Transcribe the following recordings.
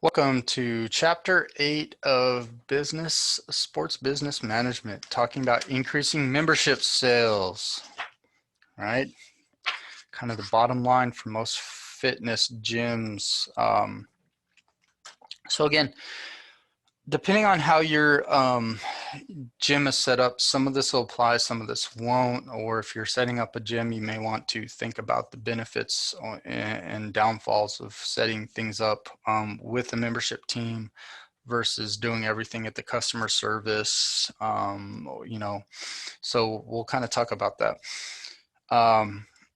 Welcome to Chapter 8 of Sports Business Management, talking about increasing membership sales, right? Kind of the bottom line for most fitness gyms. So again, depending on how your gym is set up, some of this will apply, some of this won't. Or if you're setting up a gym, you may want to think about the benefits and downfalls of setting things up with a membership team versus doing everything at the customer service. So we'll kind of talk about that.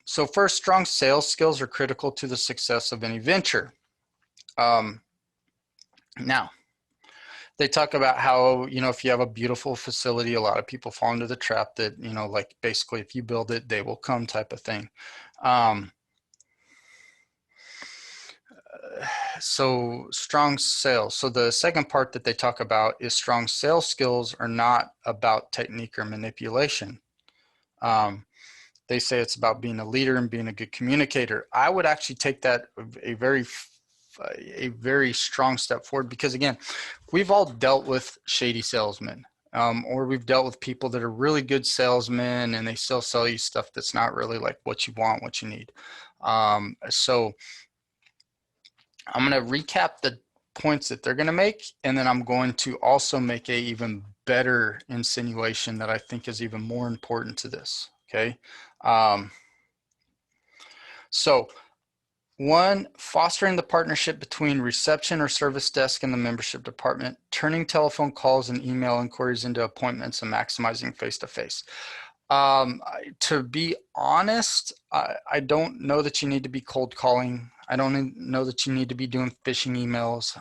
So first, strong sales skills are critical to the success of any venture. Now, they talk about how, if you have a beautiful facility, a lot of people fall into the trap that, like basically if you build it, they will come type of thing. So strong sales. So the second part that they talk about is strong sales skills are not about technique or manipulation. They say it's about being a leader and being a good communicator. I would actually take that a very strong step forward, because again, we've all dealt with shady salesmen, or we've dealt with people that are really good salesmen and they still sell you stuff that's not really like what you want, what you need. So I'm going to recap the points that they're going to make, and then I'm going to also make a even better insinuation that I think is even more important to this. Okay. So one, fostering the partnership between reception or service desk and the membership department, turning telephone calls and email inquiries into appointments, and maximizing face-to-face. To be honest, I don't know that you need to be cold calling. I don't know that you need to be doing phishing emails.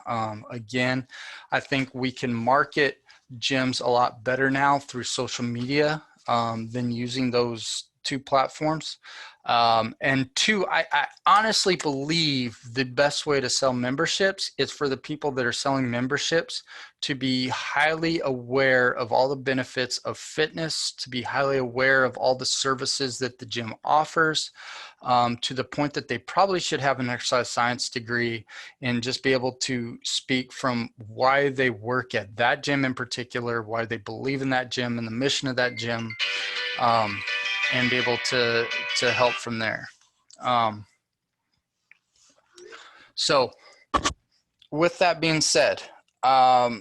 Again, I think we can market gyms a lot better now through social media than using those two platforms. And two, I honestly believe the best way to sell memberships is for the people that are selling memberships to be highly aware of all the benefits of fitness, to be highly aware of all the services that the gym offers, to the point that they probably should have an exercise science degree and just be able to speak from why they work at that gym in particular, why they believe in that gym and the mission of that gym, and be able to help from there. So with that being said, I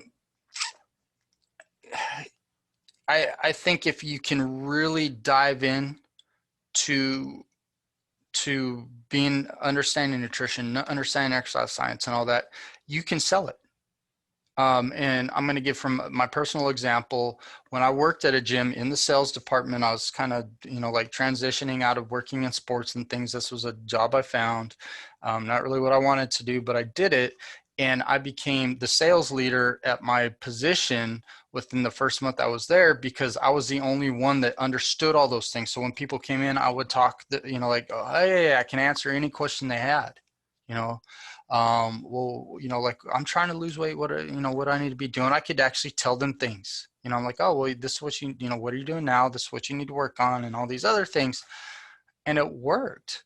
think if you can really dive in to being understanding nutrition, understanding exercise science and all that, you can sell it. And I'm going to give from my personal example. When I worked at a gym in the sales department, I was kind of, like transitioning out of working in sports and things. This was a job I found, not really what I wanted to do, but I did it. And I became the sales leader at my position within the first month I was there, because I was the only one that understood all those things. So when people came in, I would talk, like, oh, hey, I can answer any question they had, well, like, I'm trying to lose weight. What I need to be doing. I could actually tell them things. I'm like, oh, well, this is what what are you doing now? This is what you need to work on, and all these other things. And it worked.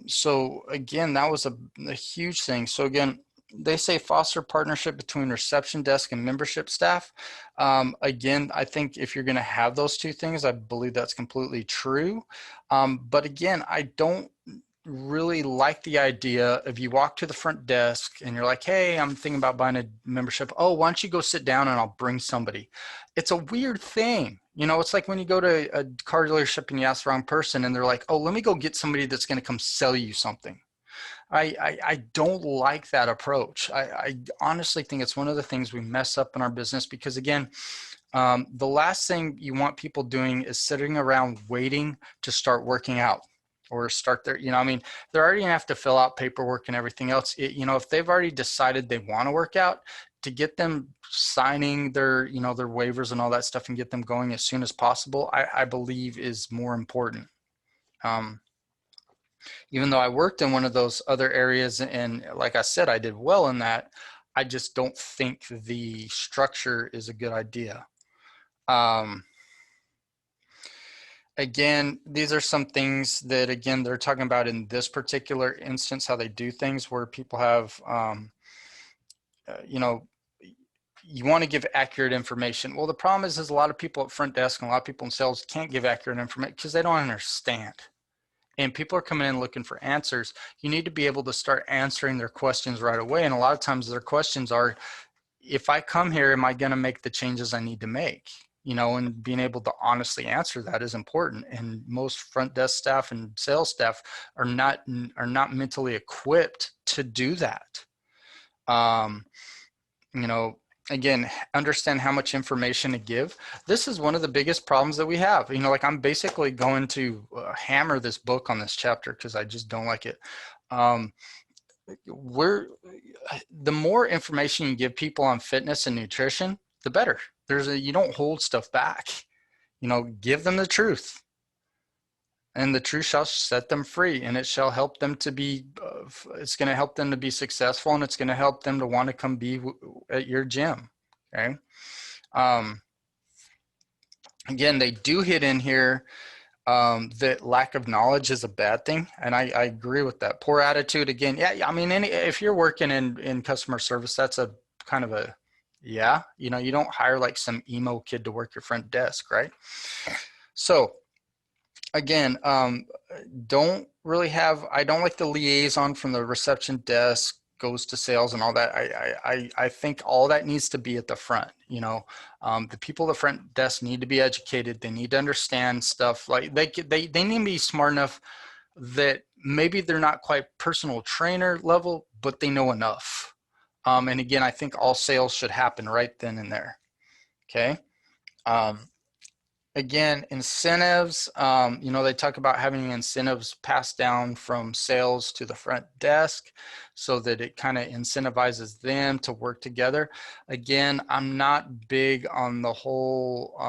So again, that was a huge thing. So again, they say foster partnership between reception desk and membership staff. Again, I think if you're going to have those two things, I believe that's completely true. But again, I don't really like the idea of you walk to the front desk and you're like, hey, I'm thinking about buying a membership. Oh, why don't you go sit down and I'll bring somebody. It's a weird thing. It's like when you go to a car dealership and you ask the wrong person and they're like, oh, let me go get somebody that's going to come sell you something. I don't like that approach. I honestly think it's one of the things we mess up in our business, because again, the last thing you want people doing is sitting around waiting to start working out or start their, they're already gonna have to fill out paperwork and everything else. If they've already decided they want to work out, to get them signing their, their waivers and all that stuff and get them going as soon as possible, I believe is more important. Even though I worked in one of those other areas, and like I said, I did well in that, I just don't think the structure is a good idea. Again, these are some things that, again, they're talking about in this particular instance, how they do things, where people have, you know, you want to give accurate information. Well, the problem is a lot of people at front desk and a lot of people in sales can't give accurate information because they don't understand. And people are coming in looking for answers. You need to be able to start answering their questions right away. And a lot of times their questions are, if I come here, am I going to make the changes I need to make? You know, and being able to honestly answer that is important. And most front desk staff and sales staff are not mentally equipped to do that. You know, again, understand how much information to give. This is one of the biggest problems that we have. You know, like I'm basically going to hammer this book on this chapter because I just don't like it. The more information you give people on fitness and nutrition, the better. You don't hold stuff back. You know, give them the truth. And the truth shall set them free, and it shall help them to be, it's going to help them to be successful, and it's going to help them to want to come be at your gym. Okay. Again, they do hit in here that lack of knowledge is a bad thing. And I agree with that. Poor attitude, again. Yeah. I mean, if you're working in customer service, that's a kind of a, yeah, you know, you don't hire like some emo kid to work your front desk, right? So, again, I don't like the liaison from the reception desk goes to sales and all that. I think all that needs to be at the front. You know, the people at the front desk need to be educated. They need to understand stuff. Like they need to be smart enough that maybe they're not quite personal trainer level, but they know enough. And again, I think all sales should happen right then and there. Okay. Again, incentives, you know, they talk about having incentives passed down from sales to the front desk so that it kind of incentivizes them to work together. Again, I'm not big on the whole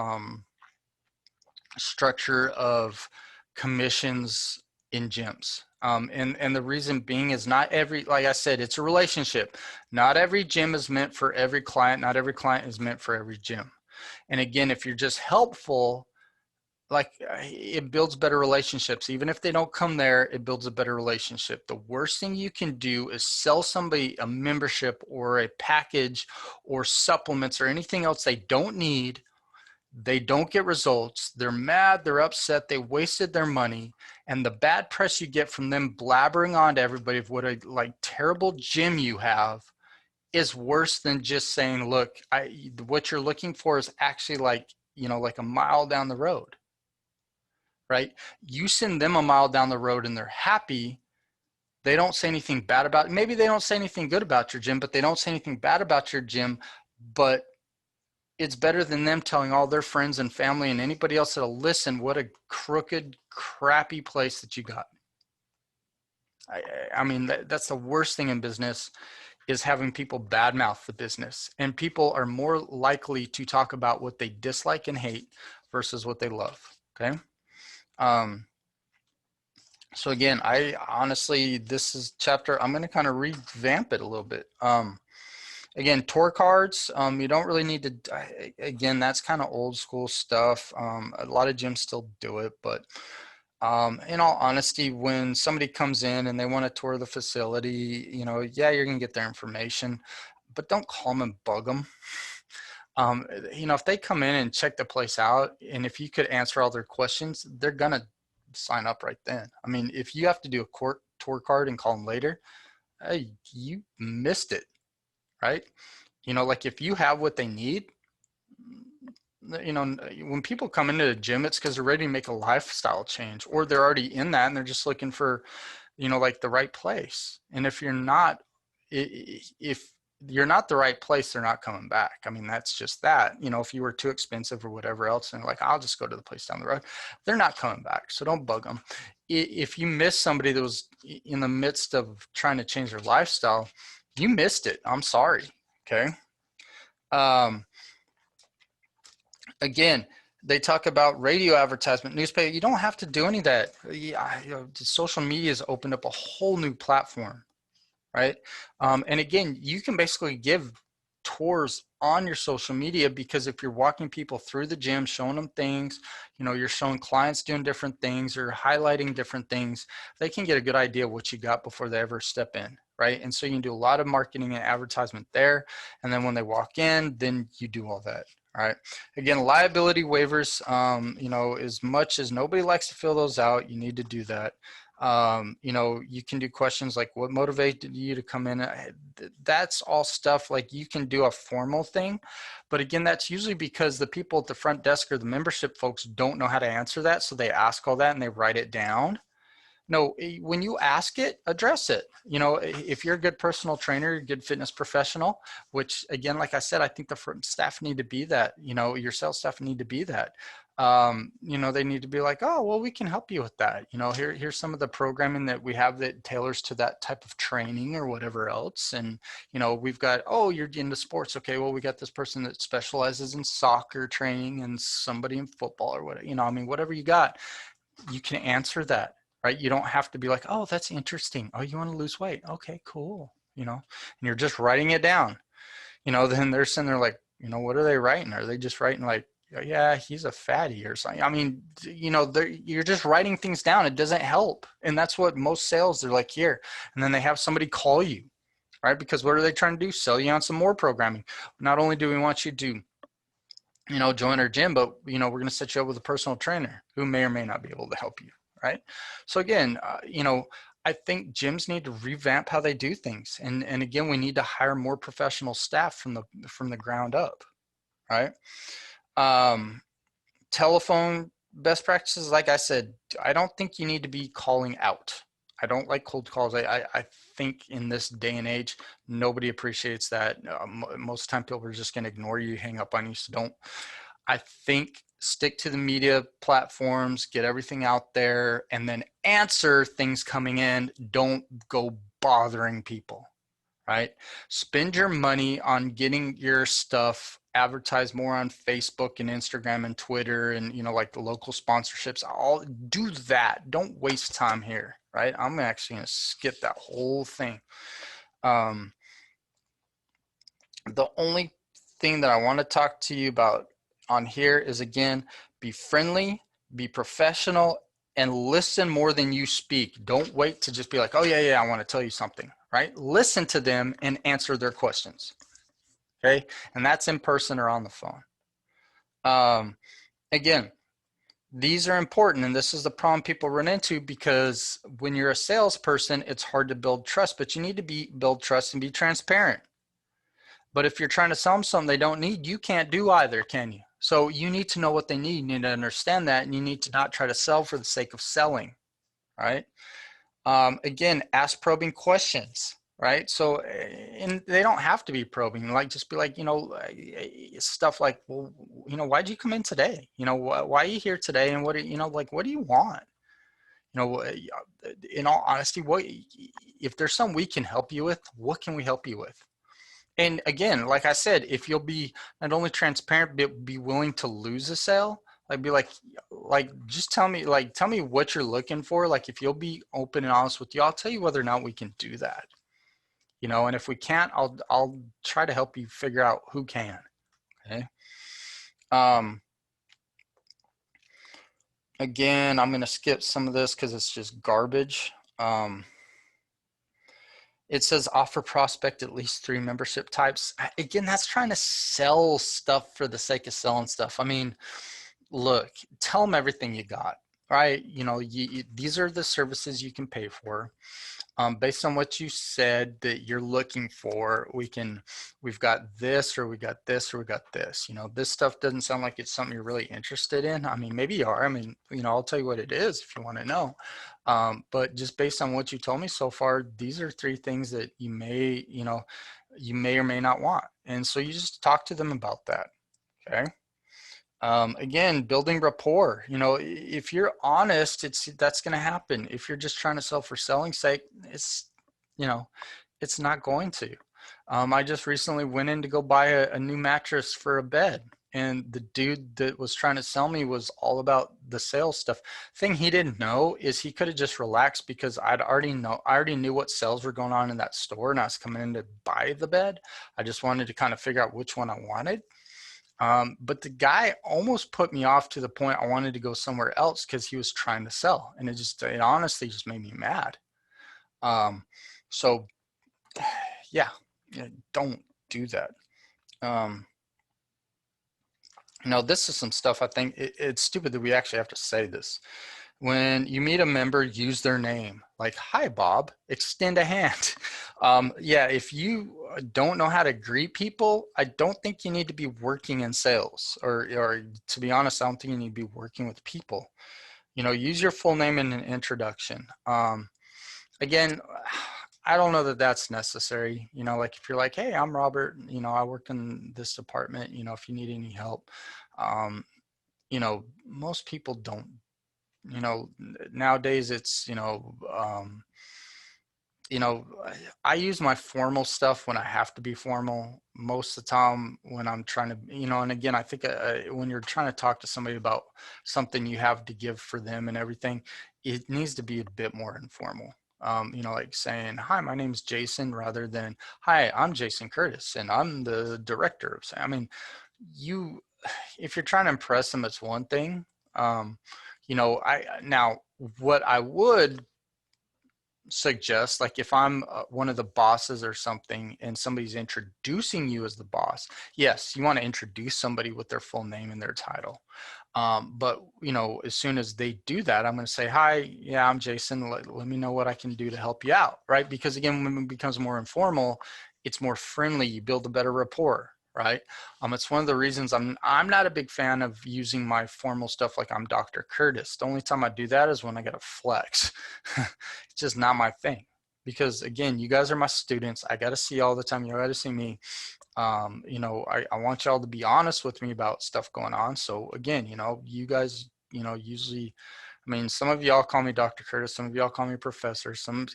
structure of commissions in gyms. And the reason being is not every, like I said, it's a relationship. Not every gym is meant for every client. Not every client is meant for every gym. And again, if you're just helpful, like it builds better relationships. Even if they don't come there, it builds a better relationship. The worst thing you can do is sell somebody a membership or a package or supplements or anything else they don't need. They don't get results. They're mad. They're upset. They wasted their money. And the bad press you get from them blabbering on to everybody of what a like terrible gym you have is worse than just saying, look, what you're looking for is actually like, you know, like a mile down the road, right? You send them a mile down the road and they're happy. They don't say anything bad about it. Maybe they don't say anything good about your gym, but they don't say anything bad about your gym, but it's better than them telling all their friends and family and anybody else that'll listen what a crooked, crappy place that you got. I mean, that's the worst thing in business is having people badmouth the business. And people are more likely to talk about what they dislike and hate versus what they love, okay? So again, I honestly, this is chapter, I'm going to kind of revamp it a little bit. Again, tour cards, you don't really need to, again, that's kind of old school stuff. A lot of gyms still do it, but in all honesty, when somebody comes in and they want to tour the facility, you know, yeah, you're going to get their information, but don't call them and bug them. You know, if they come in and check the place out, and if you could answer all their questions, they're going to sign up right then. I mean, if you have to do a tour card and call them later, hey, you missed it, right? You know, like if you have what they need, you know, when people come into the gym, it's because they're ready to make a lifestyle change, or they're already in that and they're just looking for, you know, like the right place. And if you're not, if you're not the right place, they're not coming back. I mean, that's just that. You know, if you were too expensive or whatever else, and like, I'll just go to the place down the road, they're not coming back. So don't bug them. If you miss somebody that was in the midst of trying to change their lifestyle, you missed it. I'm sorry. Okay. Again, they talk about radio advertisement, newspaper. You don't have to do any of that. Yeah, you know, social media has opened up a whole new platform, right? And again, you can basically give tours on your social media, because if you're walking people through the gym, showing them things, you know, you're showing clients doing different things or highlighting different things, they can get a good idea of what you got before they ever step in, right? And so you can do a lot of marketing and advertisement there. And then when they walk in, then you do all that. All right. Again, liability waivers, you know, as much as nobody likes to fill those out, you need to do that. You know, you can do questions like what motivated you to come in. That's all stuff like you can do a formal thing, but again, that's usually because the people at the front desk or the membership folks don't know how to answer that. So they ask all that and they write it down. No, when you ask it, address it. You know, if you're a good personal trainer, a good fitness professional, which again, like I said, I think the front staff need to be that, you know, your sales staff need to be that. You know, they need to be like, oh, well, we can help you with that. You know, here's some of the programming that we have that tailors to that type of training or whatever else. And, you know, we've got, oh, you're into sports. Okay, well, we got this person that specializes in soccer training and somebody in football or whatever, you know, I mean, whatever you got, you can answer that. Right? You don't have to be like, oh, that's interesting. Oh, you want to lose weight? Okay, cool. You know, and you're just writing it down. You know, then they're sitting there like, you know, what are they writing? Are they just writing like, yeah, he's a fatty or something? I mean, you know, you're just writing things down. It doesn't help. And that's what most sales, they're like, here. And then they have somebody call you, right? Because what are they trying to do? Sell you on some more programming. Not only do we want you to, you know, join our gym, but, you know, we're going to set you up with a personal trainer who may or may not be able to help you. Right. So again, you know, I think gyms need to revamp how they do things. And again, we need to hire more professional staff from the ground up. Right. Telephone best practices. Like I said, I don't think you need to be calling out. I don't like cold calls. I think in this day and age, nobody appreciates that. Most of the time people are just going to ignore you, hang up on you. So don't, I think stick to the media platforms, get everything out there, and then answer things coming in. Don't go bothering people, right? Spend your money on getting your stuff advertised more on Facebook and Instagram and Twitter and, you know, like the local sponsorships. All do that. Don't waste time here, right? I'm actually going to skip that whole thing. The only thing that I want to talk to you about on here is, again, be friendly, be professional, and listen more than you speak. Don't wait to just be like, oh yeah, I want to tell you something, right? Listen to them and answer their questions, okay? And that's in person or on the phone. Again, these are important, and this is the problem people run into, because when you're a salesperson, it's hard to build trust, but you need to build trust and be transparent. But if you're trying to sell them something they don't need, you can't do either, can you? So you need to know what they need. You need to understand that, and you need to not try to sell for the sake of selling, right? Again, ask probing questions, right? So, and they don't have to be probing. Like, just be like, you know, stuff like, well, you know, why'd you come in today? You know, why are you here today? And what do you know, like, what do you want? You know, in all honesty, what if there's something we can help you with? What can we help you with? And again, like I said, if you'll be not only transparent, but be willing to lose a sale, like be like, just tell me what you're looking for. Like if you'll be open and honest with you, I'll tell you whether or not we can do that. You know, and if we can't, I'll try to help you figure out who can. Okay. Again, I'm going to skip some of this because it's just garbage. It says offer prospect at least 3 membership types. Again, that's trying to sell stuff for the sake of selling stuff. I mean, look, tell them everything you got, right? You know, these are the services you can pay for. Based on what you said that you're looking for, we've got this, or we got this, or we got this. You know, this stuff doesn't sound like it's something you're really interested in. I mean, maybe you are. I mean, you know, I'll tell you what it is if you want to know. But just based on what you told me so far, these are 3 things that you may or may not want. And so you just talk to them about that. Okay. Again, building rapport. You know, if you're honest, that's going to happen. If you're just trying to sell for selling's sake, it's not going to. I just recently went in to go buy a new mattress for a bed, and the dude that was trying to sell me was all about the sales stuff. Thing he didn't know is he could have just relaxed, because I already knew what sales were going on in that store, and I was coming in to buy the bed. I just wanted to kind of figure out which one I wanted. But the guy almost put me off to the point I wanted to go somewhere else because he was trying to sell, and it honestly just made me mad. So yeah, don't do that. This is some stuff I think it's stupid that we actually have to say this. When you meet a member, use their name. Like, hi, Bob, extend a hand. Yeah, if you don't know how to greet people, I don't think you need to be working in sales, or to be honest, I don't think you need to be working with people. Use your full name in an introduction. Again, I don't know that that's necessary. Like if you're like, hey, I'm Robert, I work in this department, if you need any help. Most people don't, nowadays it's, I use my formal stuff when I have to be formal. Most of the time when I'm trying to, and again, I think when you're trying to talk to somebody about something you have to give for them and everything, it needs to be a bit more informal. Like saying, hi, my name's Jason, rather than, hi, I'm Jason Curtis and I'm the director of, I mean, if you're trying to impress them, it's one thing. Now what I would suggest, like if I'm one of the bosses or something and somebody's introducing you as the boss, yes, you want to introduce somebody with their full name and their title. But as soon as they do that, I'm going to say, hi, yeah, I'm Jason. Let me know what I can do to help you out, right? Because again, when it becomes more informal, it's more friendly. You build a better rapport, right? It's one of the reasons I'm not a big fan of using my formal stuff like I'm Dr. Curtis. The only time I do that is when I got to flex. It's just not my thing. Because again, you guys are my students. I got to see you all the time. You got to see me. I want y'all to be honest with me about stuff going on. So again, you guys, usually, I mean, some of y'all call me Dr. Curtis, some of y'all call me Professor, some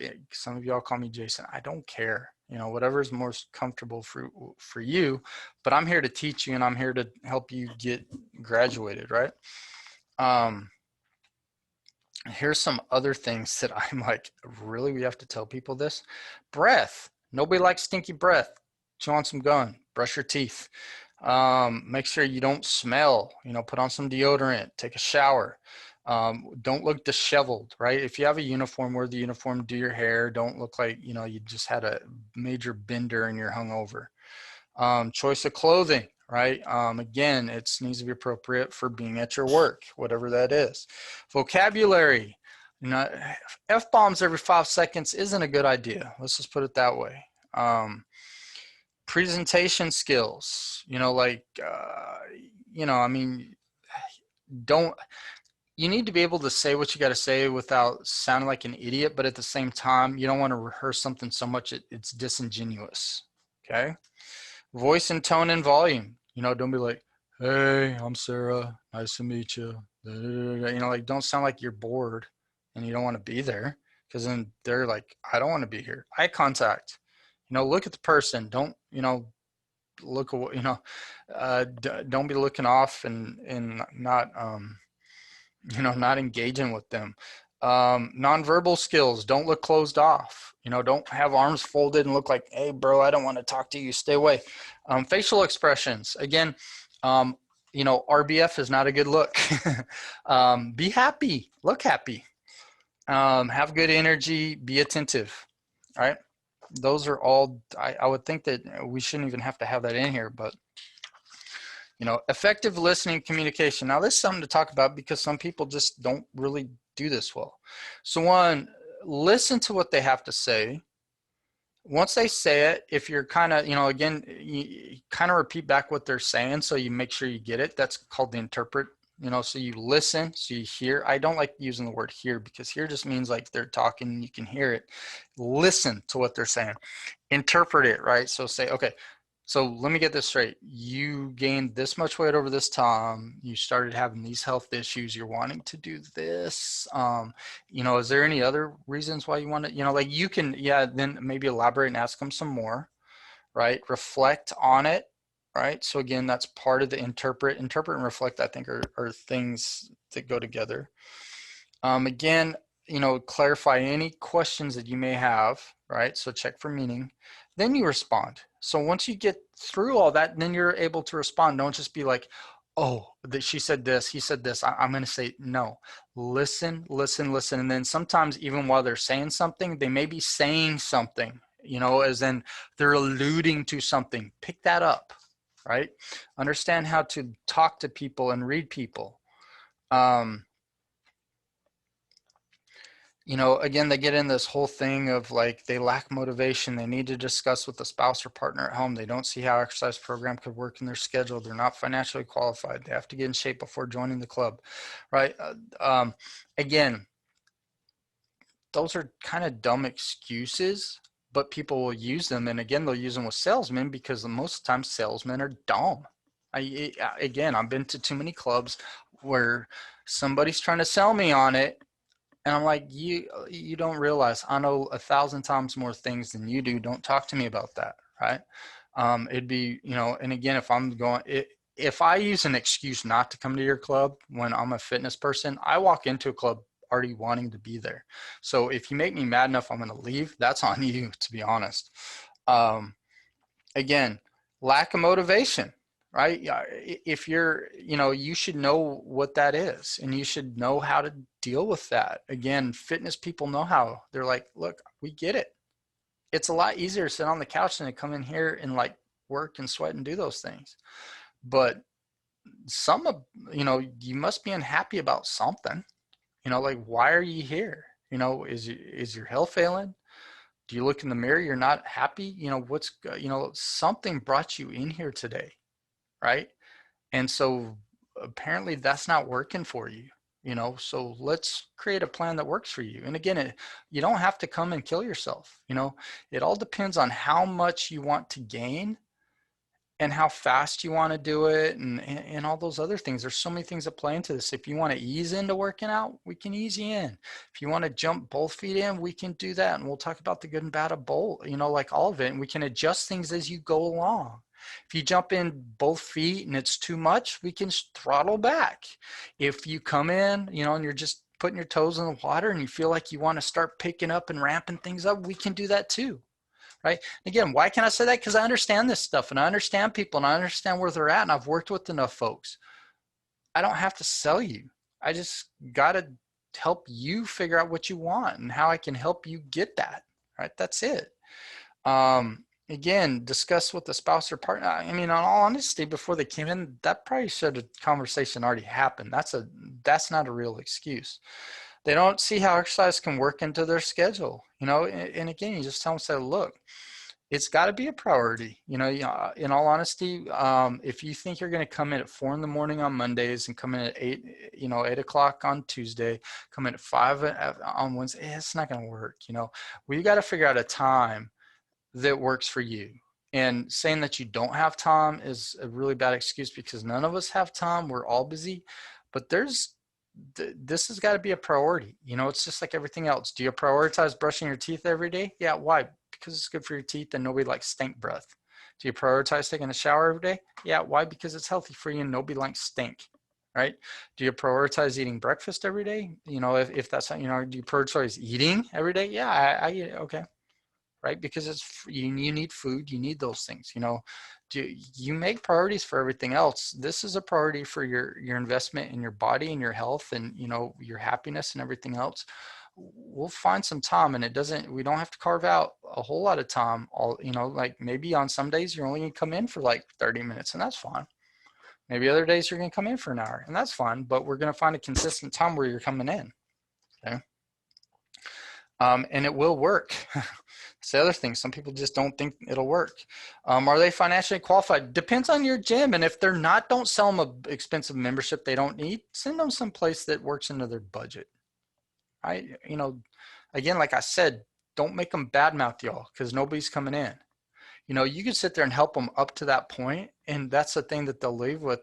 of y'all call me Jason. I don't care, whatever is most comfortable for you, but I'm here to teach you and I'm here to help you get graduated, right? Here's some other things that I'm like, really, we have to tell people this? Breath. Nobody likes stinky breath. Chew on some gum, brush your teeth. Make sure you don't smell, put on some deodorant, take a shower. Don't look disheveled, right? If you have a uniform, wear the uniform, do your hair. Don't look like, you just had a major bender and you're hungover. Choice of clothing, right? Again, it needs to be appropriate for being at your work, whatever that is. Vocabulary, F-bombs every 5 seconds isn't a good idea. Let's just put it that way. Presentation skills, I mean, you need to be able to say what you got to say without sounding like an idiot, but at the same time, you don't want to rehearse something so much it's disingenuous, okay? Voice and tone and volume, don't be like, hey, I'm Sarah, nice to meet you. Like don't sound like you're bored and you don't want to be there, because then they're like, I don't want to be here. Eye contact, look at the person. Don't, look, don't be looking off and not, not engaging with them. Nonverbal skills, don't look closed off. Don't have arms folded and look like, hey, bro, I don't want to talk to you. Stay away. Facial expressions, again, RBF is not a good look. Be happy, look happy, have good energy, be attentive, right? Those are all, I would think that we shouldn't even have to have that in here, but effective listening communication. Now, this is something to talk about because some people just don't really do this well. So one, listen to what they have to say. Once they say it, if you're kind of, again, you kind of repeat back what they're saying so you make sure you get it. That's called the interpret. So you listen, so you hear. I don't like using the word hear because hear just means like they're talking and you can hear it. Listen to what they're saying. Interpret it, right? So say, okay, so let me get this straight. You gained this much weight over this time. You started having these health issues. You're wanting to do this. Is there any other reasons why you want to, like you can, then maybe elaborate and ask them some more, right? Reflect on it. right? So again, that's part of the interpret and reflect, I think are things that go together. Again, clarify any questions that you may have, right? So check for meaning, then you respond. So once you get through all that, then you're able to respond. Don't just be like, oh, she said this, he said this. I'm going to say no. Listen, listen, listen. And then sometimes even while they're saying something, they may be saying something, as in they're alluding to something. Pick that up, right? Understand how to talk to people and read people. Again, they get in this whole thing of like they lack motivation. They need to discuss with the spouse or partner at home. They don't see how exercise program could work in their schedule. They're not financially qualified. They have to get in shape before joining the club, right? Again, those are kind of dumb excuses, but people will use them. And again, they'll use them with salesmen because most of the time salesmen are dumb. Again, I've been to too many clubs where somebody's trying to sell me on it. And I'm like, you don't realize I know 1,000 times more things than you do. Don't talk to me about that, right? It'd be, and again, if I use an excuse not to come to your club when I'm a fitness person, I walk into a club already wanting to be there. So if you make me mad enough, I'm going to leave. That's on you, to be honest. Again, lack of motivation, right? If you're, you should know what that is and you should know how to deal with that. Again, fitness people know how. They're like, look, we get it. It's a lot easier to sit on the couch than to come in here and like work and sweat and do those things. But some of, you must be unhappy about something, like, why are you here? Is your health failing? Do you look in the mirror? You're not happy? Something brought you in here today, right? And so apparently that's not working for you, so let's create a plan that works for you. And again, you don't have to come and kill yourself. It all depends on how much you want to gain and how fast you want to do it and all those other things. There's so many things that play into this. If you want to ease into working out, we can ease you in. If you want to jump both feet in, we can do that. And we'll talk about the good and bad of both, like all of it. And we can adjust things as you go along. If you jump in both feet and it's too much, we can throttle back. If you come in, and you're just putting your toes in the water and you feel like you want to start picking up and ramping things up, we can do that too. Right? Again, why can I say that? Because I understand this stuff and I understand people and I understand where they're at and I've worked with enough folks. I don't have to sell you. I just got to help you figure out what you want and how I can help you get that. Right? That's it. Again, discuss with the spouse or partner. I mean, in all honesty, before they came in, that probably should have conversation already happened. That's not a real excuse. They don't see how exercise can work into their schedule, and again, you just tell them, say, look, it's got to be a priority. In all honesty, if you think you're going to come in at 4 a.m. on Mondays and come in at 8 o'clock on Tuesday, come in at 5 on Wednesday, it's not going to work. We got to figure out a time that works for you. And saying that you don't have time is a really bad excuse because none of us have time. We're all busy, but this has got to be a priority. It's just like everything else. Do you prioritize brushing your teeth every day? Yeah. Why? Because it's good for your teeth and nobody likes stink breath. Do you prioritize taking a shower every day? Yeah. Why? Because it's healthy for you and nobody likes stink, right? Do you prioritize eating breakfast every day? If that's, do you prioritize eating every day? Yeah, I eat it. Okay. Right? Because you need food, you need those things. Do you make priorities for everything else? This is a priority for your investment in your body and your health and your happiness and everything else. We'll find some time, and we don't have to carve out a whole lot of time. Like maybe on some days you're only gonna come in for like 30 minutes, and that's fine. Maybe other days you're gonna come in for an hour, and that's fine. But we're gonna find a consistent time where you're coming in. Okay. And it will work. It's the other thing. Some people just don't think it'll work. Are they financially qualified? Depends on your gym. And if they're not, don't sell them an expensive membership they don't need. Send them someplace that works into their budget. Again, like I said, don't make them badmouth y'all because nobody's coming in. You can sit there and help them up to that point, and that's the thing that they'll leave with.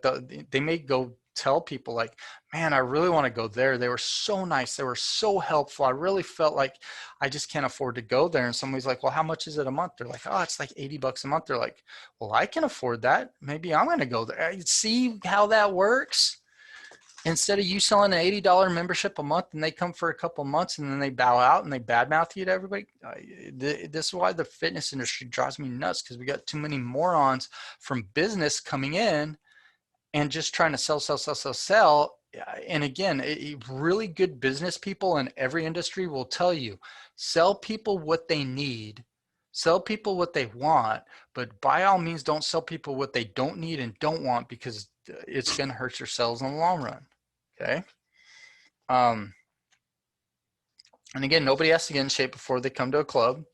They may go tell people like, man, I really want to go there. They were so nice. They were so helpful. I really felt like I just can't afford to go there. And somebody's like, well, how much is it a month? They're like, oh, it's like $80 a month. They're like, well, I can afford that. Maybe I'm going to go there. See how that works? Instead of you selling an $80 membership a month and they come for a couple months and then they bow out and they badmouth you to everybody. This is why the fitness industry drives me nuts, because we got too many morons from business coming in and just trying to sell. And again, really good business people in every industry will tell you, sell people what they need, sell people what they want, but by all means, don't sell people what they don't need and don't want, because it's going to hurt your sales in the long run. Okay. And again, nobody has to get in shape before they come to a club.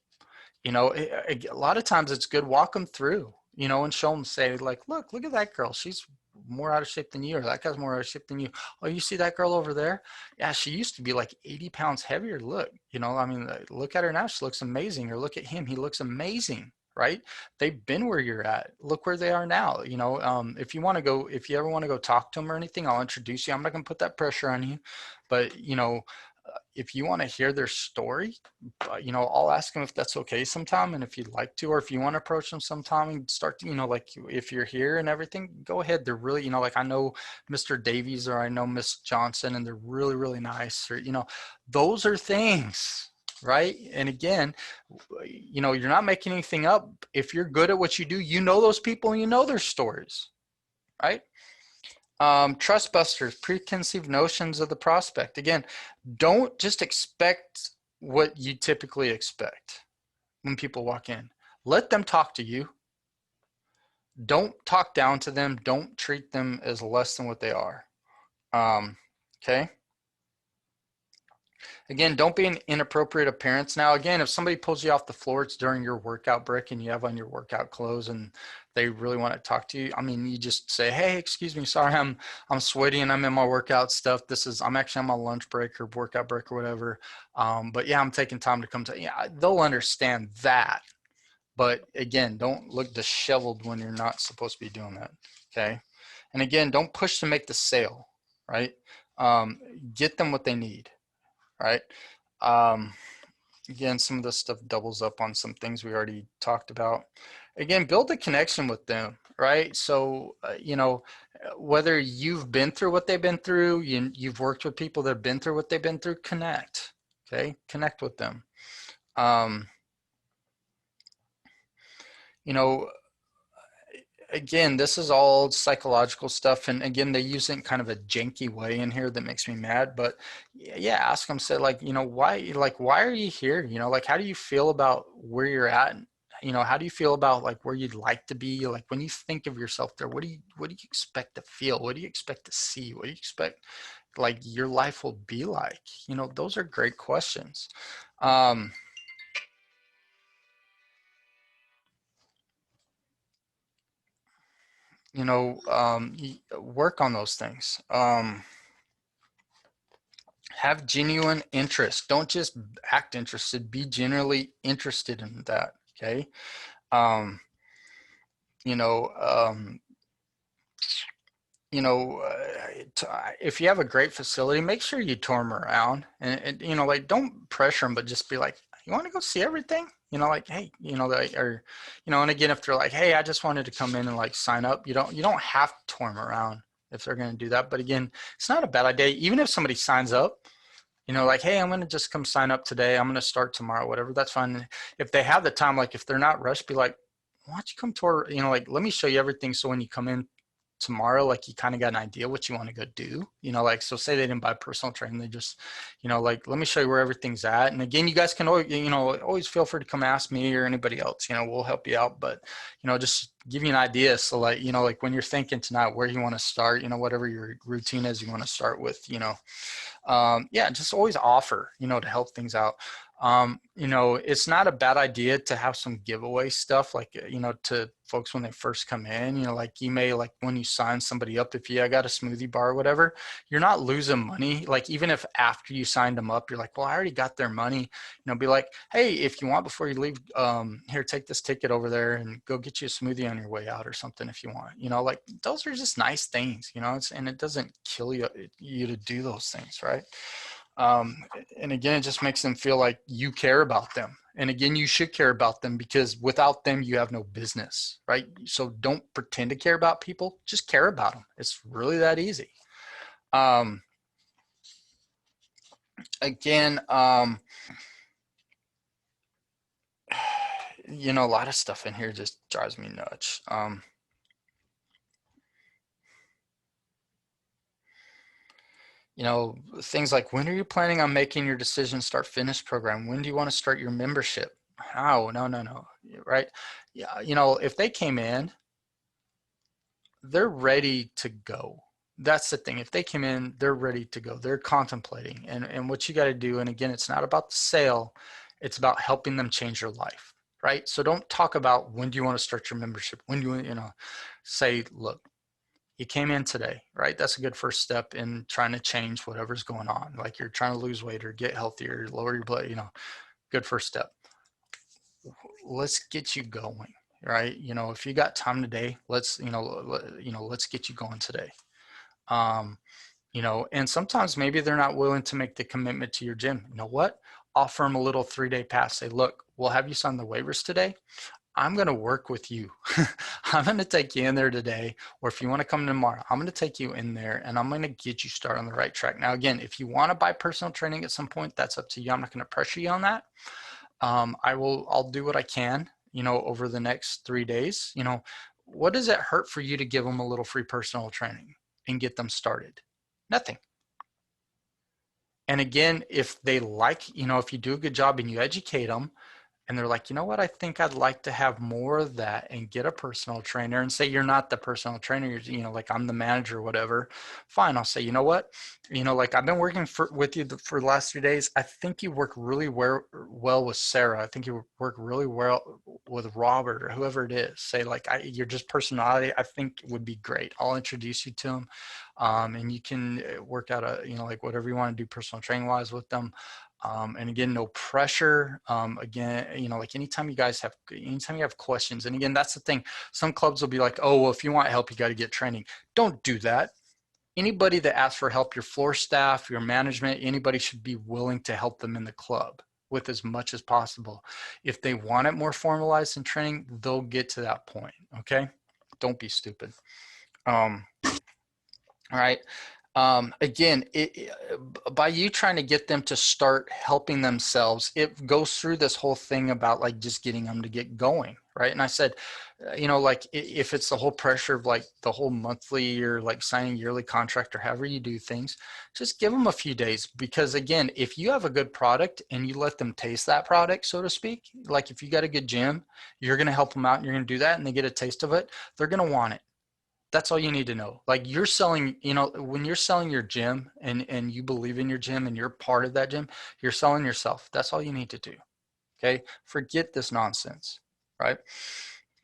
You know, a lot of times it's good, walk them through, you know, and show them, say like, look at that girl. She's more out of shape than you, or that guy's more out of shape than you. Oh, you see that girl over there? Yeah, she used to be like 80 pounds heavier. Look, you know, I mean, look at her now. She looks amazing. Or look at him. He looks amazing, right? They've been where you're at. Look where they are now. You know, if you ever want to go talk to them or anything, I'll introduce you. I'm not going to put that pressure on you, but you know, if you want to hear their story, you know, I'll ask them if that's okay sometime. And if you'd like to, or if you want to approach them sometime and start to, you know, like if you're here and everything, go ahead. They're really, you know, like I know Mr. Davies or I know Miss Johnson, and they're really, really nice. Or, you know, those are things, right? And again, you know, you're not making anything up. If you're good at what you do, you know those people and you know their stories, right? Trust busters, preconceived notions of the prospect. Again, don't just expect what you typically expect when people walk in. Let them talk to you. Don't talk down to them. Don't treat them as less than what they are. Okay. Again, don't be an inappropriate appearance. Now, again, if somebody pulls you off the floor, it's during your workout break and you have on your workout clothes and they really want to talk to you. I mean, you just say, hey, excuse me, sorry, I'm sweaty and I'm in my workout stuff. I'm actually on my lunch break or workout break or whatever. But yeah, I'm taking time to come to, yeah, they'll understand that. But again, don't look disheveled when you're not supposed to be doing that. Okay. And again, don't push to make the sale, right? Get them what they need. Right. Again, some of this stuff doubles up on some things we already talked about. Again, build a connection with them, right? So, you know, whether you've been through what they've been through, you've worked with people that have been through what they've been through, connect, okay? Connect with them. You know, again, this is all psychological stuff. And again, they use it in kind of a janky way in here that makes me mad, but yeah, ask them, say like, you know, why are you here? You know, like, how do you feel about where you're at? You know, how do you feel about like where you'd like to be? Like when you think of yourself there, what do you expect to feel? What do you expect to see? What do you expect like your life will be like? You know, those are great questions. You know, work on those things. Have genuine interest. Don't just act interested. Be genuinely interested in that. Okay. You know, if you have a great facility, make sure you tour them around, and you know, like don't pressure them, but just be like, you want to go see everything? You know, like, hey, you know, like, or, you know, and again, if they're like, hey, I just wanted to come in and like sign up, you don't have to tour them around if they're going to do that. But again, it's not a bad idea. Even if somebody signs up, you know, like, hey, I'm going to just come sign up today. I'm going to start tomorrow, whatever. That's fine. If they have the time, like if they're not rushed, be like, why don't you come tour, you know, like, let me show you everything. So when you come in tomorrow, like you kind of got an idea what you want to go do, you know, like, so say they didn't buy personal training, they just, you know, like, let me show you where everything's at. And again, you guys can always, you know, always feel free to come ask me or anybody else, you know, we'll help you out. But, you know, just give you an idea. So like, you know, like when you're thinking tonight where you want to start, you know, whatever your routine is you want to start with, you know, yeah, just always offer, you know, to help things out. You know, it's not a bad idea to have some giveaway stuff, like, you know, to folks when they first come in, you know, like you may, like when you sign somebody up, if you got a smoothie bar or whatever, you're not losing money. Like, even if after you signed them up, you're like, well, I already got their money, you know, be like, hey, if you want, before you leave, here, take this ticket over there and go get you a smoothie on your way out or something if you want, you know, like those are just nice things, you know, and it doesn't kill you to do those things, right? um, and again, it just makes them feel like you care about them. And again, you should care about them, because without them, you have no business, right? So don't pretend to care about people, just care about them. It's really that easy. um, Again, you know, a lot of stuff in here just drives me nuts. You know, things like, when are you planning on making your decision start fitness program? When do you want to start your membership? Oh, no, right? Yeah, you know, if they came in, they're ready to go. That's the thing. If they came in, they're ready to go. They're contemplating. And what you got to do, and again, it's not about the sale, it's about helping them change their life, right? So don't talk about, when do you want to start your membership? When do you know, say, look, you came in today, right? That's a good first step in trying to change whatever's going on. Like, you're trying to lose weight or get healthier, lower your blood, you know, good first step. Let's get you going, right? You know, if you got time today, let's, let's get you going today. um, you know, and sometimes maybe they're not willing to make the commitment to your gym. You know what? Offer them a little 3-day pass. Say, look, we'll have you sign the waivers today. I'm going to work with you. I'm going to take you in there today, or if you want to come tomorrow, I'm going to take you in there and I'm going to get you started on the right track. Now, again, if you want to buy personal training at some point, that's up to you. I'm not going to pressure you on that. I'll do what I can, you know, over the next 3 days. You know, what does it hurt for you to give them a little free personal training and get them started? Nothing. And again, if they like, you know, if you do a good job and you educate them, and they're like, you know what, I think I'd like to have more of that and get a personal trainer, and say you're not the personal trainer, you're, you know, like, I'm the manager or whatever, fine. I'll say, you know what, you know, like, I've been working with you for the last 3 days. I think you work really well with Sarah. I think you work really well with Robert or whoever it is. Say, like, you're just personality, I think would be great. I'll introduce you to them. And you can work out you know, like, whatever you want to do personal training wise with them. And again, no pressure. Again, you know, like, anytime you have questions, and again, that's the thing. Some clubs will be like, oh, well, if you want help, you got to get training. Don't do that. Anybody that asks for help, your floor staff, your management, anybody should be willing to help them in the club with as much as possible. If they want it more formalized in training, they'll get to that point. Okay. Don't be stupid. All right. Again, by you trying to get them to start helping themselves, it goes through this whole thing about, like, just getting them to get going, right? And I said, you know, like, if it's the whole pressure of, like, the whole monthly or, like, signing yearly contract or however you do things, just give them a few days. Because again, if you have a good product and you let them taste that product, so to speak, like, if you got a good gym, you're going to help them out and you're going to do that, and they get a taste of it, they're going to want it. That's all you need to know. Like, you're selling, you know, when you're selling your gym and you believe in your gym and you're part of that gym, you're selling yourself. That's all you need to do. Okay. Forget this nonsense, right?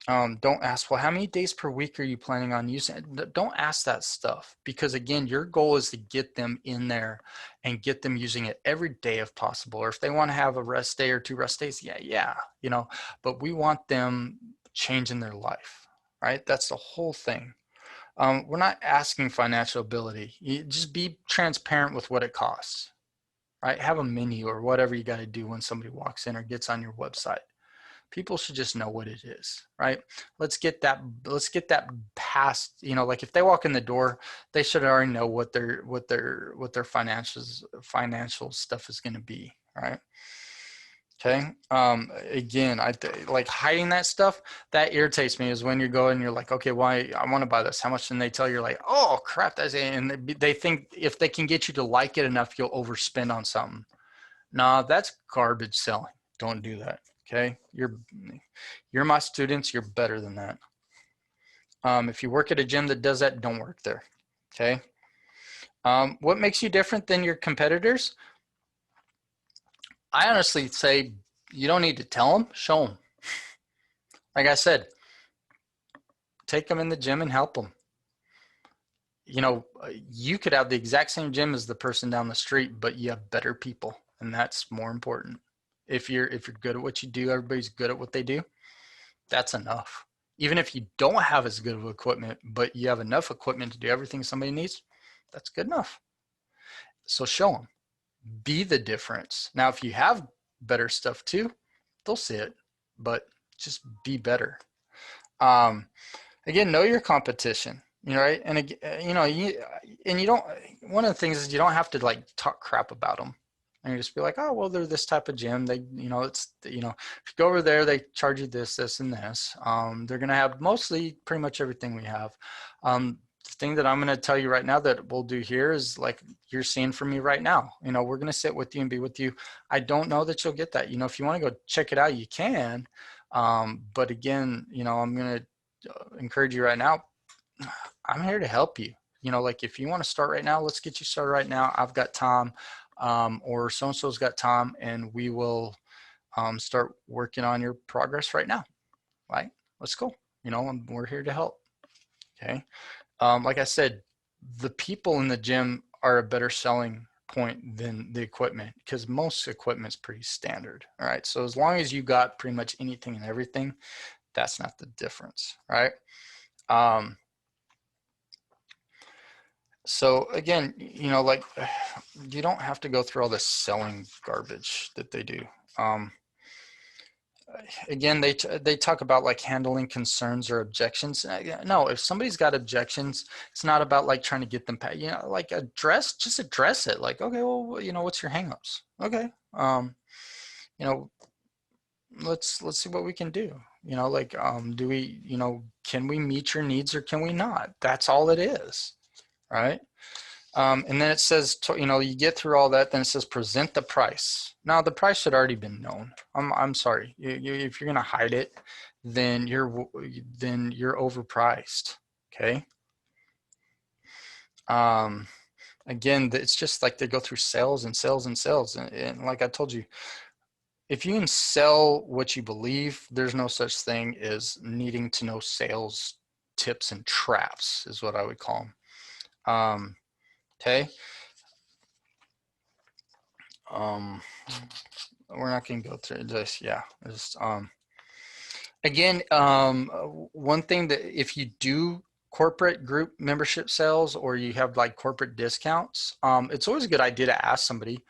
Don't ask, well, how many days per week are you planning on using? Don't ask that stuff, because again, your goal is to get them in there and get them using it every day if possible. Or if they want to have a rest day or 2 rest days, yeah, you know, but we want them changing their life, right? That's the whole thing. We're not asking financial ability. You just be transparent with what it costs, right? Have a menu or whatever you got to do when somebody walks in or gets on your website. People should just know what it is, right? Let's get that past, you know, like, if they walk in the door, they should already know what their financial stuff is going to be, right? Okay. Again, like, hiding that stuff that irritates me, is when you go and you're like, okay, why, I want to buy this. How much? And they tell you, like, oh crap, that's it. And they think if they can get you to like it enough, you'll overspend on something. Nah, that's garbage selling. Don't do that. Okay. You're my students. You're better than that. If you work at a gym that does that, don't work there. Okay. What makes you different than your competitors? I honestly say you don't need to tell them, show them. Like I said, take them in the gym and help them. You know, you could have the exact same gym as the person down the street, but you have better people, and that's more important. If you're good at what you do, everybody's good at what they do, that's enough. Even if you don't have as good of equipment, but you have enough equipment to do everything somebody needs, that's good enough. So show them. Be the difference. Now, if you have better stuff too, they'll see it, but just be better. Again, know your competition, right? And you don't, one of the things is you don't have to like talk crap about them. And you just be like, oh, well, they're this type of gym. They, it's, if you go over there, they charge you this, this, and this. They're going to have mostly pretty much everything we have. The thing that I'm going to tell you right now that we'll do here is like you're seeing from me right now. We're going to sit with you and be with you. I don't know that you'll get that. If you want to go check it out, you can. But again, I'm going to encourage you right now. I'm here to help you. Like if you want to start right now, let's get you started right now. I've got time, or so-and-so's got time, and we will start working on your progress right now. Right? Let's go. We're here to help. Okay. Like I said, the people in the gym are a better selling point than the equipment, because most equipment's pretty standard. All right. So as long as you got pretty much anything and everything, that's not the difference, right? So again, like you don't have to go through all this selling garbage that they do. Again, they talk about like handling concerns or objections. No, if somebody's got objections, it's not about like trying to get them, like just address it. Like, okay, well, what's your hangups? Okay, let's see what we can do. Like, do we, can we meet your needs or can we not? That's all it is, right? And then it says, you get through all that, then it says present the price. Now the price should already been known. I'm sorry, if you're gonna hide it, then you're overpriced. Okay. Again, it's just like they go through sales and sales and sales, and like I told you, if you can sell what you believe, there's no such thing as needing to know sales tips and traps, is what I would call them. Okay. We're not going to go through this. Yeah. Again, one thing that if you do corporate group membership sales or you have like corporate discounts, it's always a good idea to ask somebody.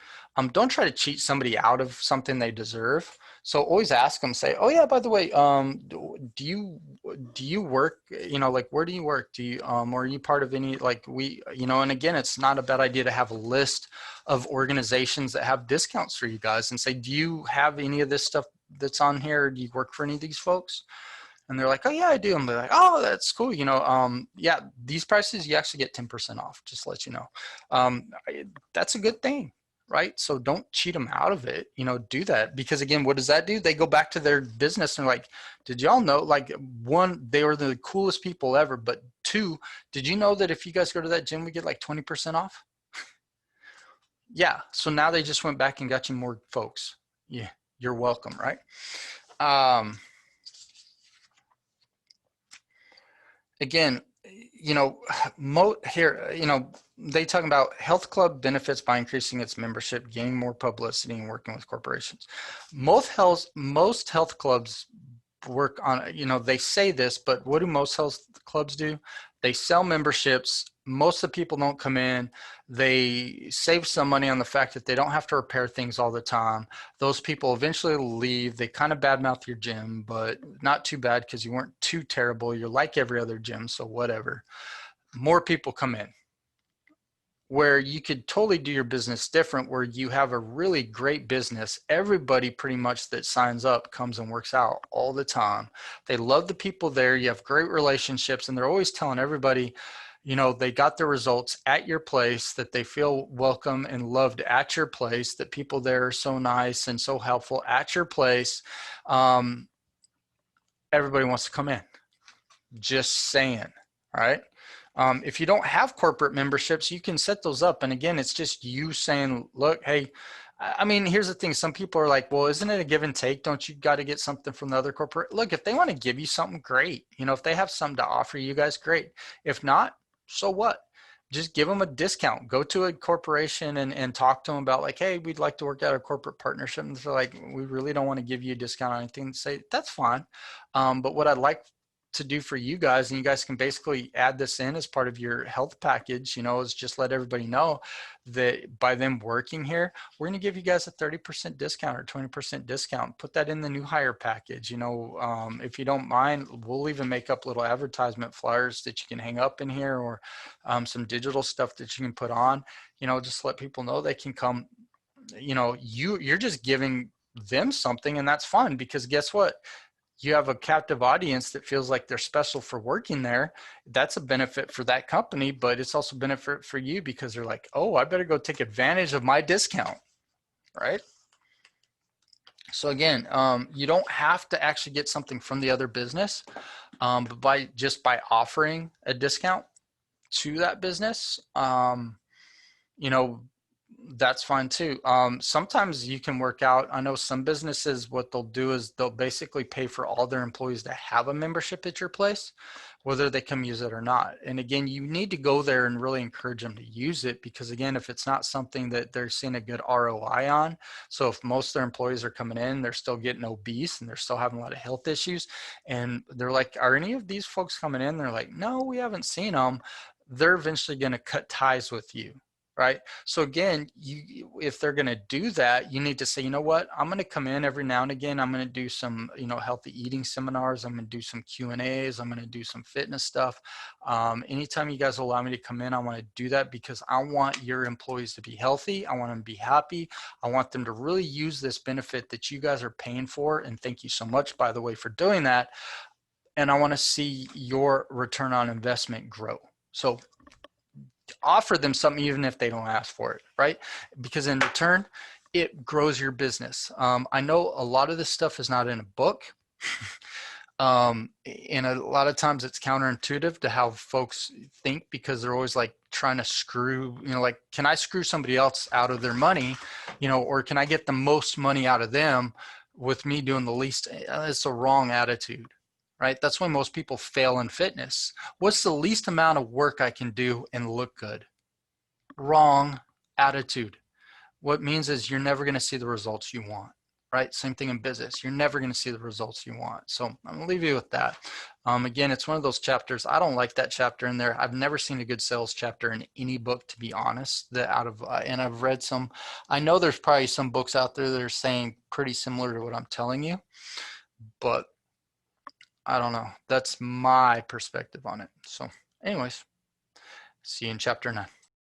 Don't try to cheat somebody out of something they deserve. So always ask them, say, oh yeah, by the way, do you work, like where do you work? Do you, or are you part of any, like and again, it's not a bad idea to have a list of organizations that have discounts for you guys and say, do you have any of this stuff that's on here? Do you work for any of these folks? And they're like, oh yeah, I do. And they're like, oh, that's cool. Yeah, these prices, you actually get 10% off, just to let you know. That's a good thing, right? So don't cheat them out of it, do that. Because again, what does that do? They go back to their business and like, did y'all know, like one, they were the coolest people ever, but two, did you know that if you guys go to that gym, we get like 20% off? Yeah. So now they just went back and got you more folks. Yeah. You're welcome, right? Again, here, they talk about health club benefits by increasing its membership, gaining more publicity, and working with corporations. Most health clubs work on, they say this, but what do most health clubs do? They sell memberships. Most of the people don't come in. They save some money on the fact that they don't have to repair things all the time. Those people eventually leave. They kind of badmouth your gym, but not too bad because you weren't too terrible. You're like every other gym, so whatever. More people come in. Where you could totally do your business different, where you have a really great business. Everybody pretty much that signs up comes and works out all the time. They love the people there. You have great relationships, and they're always telling everybody, they got the results at your place, that they feel welcome and loved at your place, that people there are so nice and so helpful at your place. Everybody wants to come in. Just saying, right? If you don't have corporate memberships, you can set those up. And again, it's just you saying, look, hey, I mean, here's the thing. Some people are like, well, isn't it a give and take? Don't you got to get something from the other corporate? Look, if they want to give you something, great. You know, if they have something to offer you guys, great. If not, so what? Just give them a discount. Go to a corporation and talk to them about like, hey, we'd like to work out a corporate partnership. And they're like, we really don't want to give you a discount on anything. Say, that's fine. But what I'd like to do for you guys, and you guys can basically add this in as part of your health package, you know, is just let everybody know that by them working here, we're going to give you guys a 30% discount or 20% discount. Put that in the new hire package. You know, if you don't mind, we'll even make up little advertisement flyers that you can hang up in here, or some digital stuff that you can put on, you know, just let people know they can come. You know, you're just giving them something, and that's fun, because guess what? You have a captive audience that feels like they're special for working there. That's a benefit for that company, but it's also benefit for you, because they're like, oh, I better go take advantage of my discount, right? So again, you don't have to actually get something from the other business, but by offering a discount to that business, you know, that's fine too. Sometimes you can work out. I know some businesses, what they'll do is they'll basically pay for all their employees to have a membership at your place, whether they come use it or not. And again, you need to go there and really encourage them to use it, because again, if it's not something that they're seeing a good ROI on, so if most of their employees are coming in, they're still getting obese and they're still having a lot of health issues, and they're like, are any of these folks coming in? They're like, no, we haven't seen them. They're eventually going to cut ties with you. Right. So again, if they're going to do that, you need to say, you know what, I'm going to come in every now and again. I'm going to do some, you know, healthy eating seminars. I'm going to do some Q&As. I'm going to do some fitness stuff. Anytime you guys allow me to come in, I want to do that, because I want your employees to be healthy. I want them to be happy. I want them to really use this benefit that you guys are paying for. And thank you so much, by the way, for doing that. And I want to see your return on investment grow. So offer them something even if they don't ask for it, right? Because in return, it grows your business. I know a lot of this stuff is not in a book. And a lot of times it's counterintuitive to how folks think, because they're always like trying to screw, you know, like, can I screw somebody else out of their money, you know, or can I get the most money out of them with me doing the least? It's a wrong attitude. Right? That's why most people fail in fitness. What's the least amount of work I can do and look good? Wrong attitude. What it means is you're never going to see the results you want, right? Same thing in business. You're never going to see the results you want. So I'm going to leave you with that. Again, it's one of those chapters. I don't like that chapter in there. I've never seen a good sales chapter in any book, to be honest, that and I've read some. I know there's probably some books out there that are saying pretty similar to what I'm telling you, but I don't know. That's my perspective on it. So anyways, see you in chapter 9.